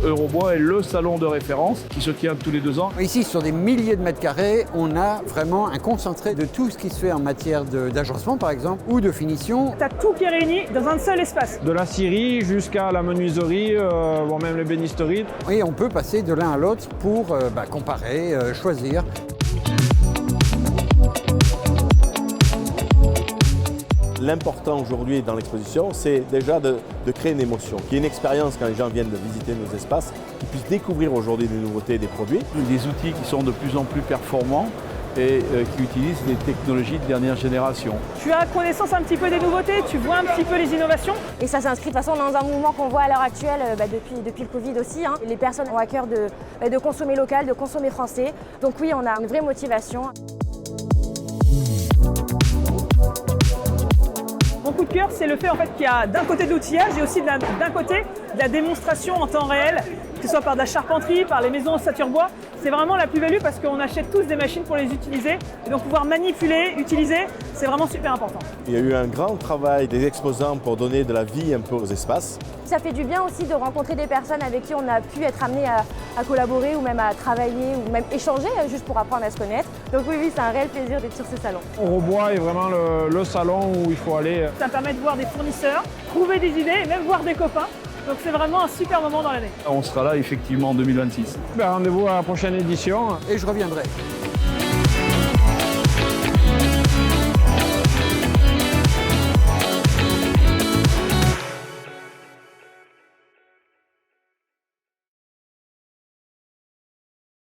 Eurobois est le salon de référence qui se tient tous les 2 ans. Ici, sur des milliers de mètres carrés, on a vraiment un concentré de tout ce qui se fait en matière d'agencement, par exemple, ou de finition. Tu as tout qui est réuni dans un seul espace. De la scierie jusqu'à la menuiserie, voire même l'ébénisterie. Et on peut passer de l'un à l'autre pour comparer, choisir. L'important aujourd'hui dans l'exposition, c'est déjà de créer une émotion, qu'il y ait une expérience quand les gens viennent de visiter nos espaces, qu'ils puissent découvrir aujourd'hui des nouveautés, des produits. Des outils qui sont de plus en plus performants et qui utilisent des technologies de dernière génération. Tu as connaissance un petit peu des nouveautés, tu vois un petit peu les innovations. Et ça s'inscrit de toute façon dans un mouvement qu'on voit à l'heure actuelle depuis le Covid aussi. Les personnes ont à cœur de consommer local, de consommer français. Donc oui, on a une vraie motivation. Mon coup de cœur, c'est le fait qu'il y a d'un côté de l'outillage et aussi d'un côté de la démonstration en temps réel, que ce soit par de la charpenterie, par les maisons ossature bois. C'est vraiment la plus-value parce qu'on achète tous des machines pour les utiliser. Et donc pouvoir manipuler, utiliser, c'est vraiment super important. Il y a eu un grand travail des exposants pour donner de la vie un peu aux espaces. Ça fait du bien aussi de rencontrer des personnes avec qui on a pu être amené à collaborer ou même à travailler ou même échanger juste pour apprendre à se connaître. Donc oui, c'est un réel plaisir d'être sur ce salon. Eurobois est vraiment le salon où il faut aller. Ça permet de voir des fournisseurs, trouver des idées et même voir des copains. Donc c'est vraiment un super moment dans l'année. On sera là effectivement en 2026. Rendez-vous à la prochaine édition. Et je reviendrai.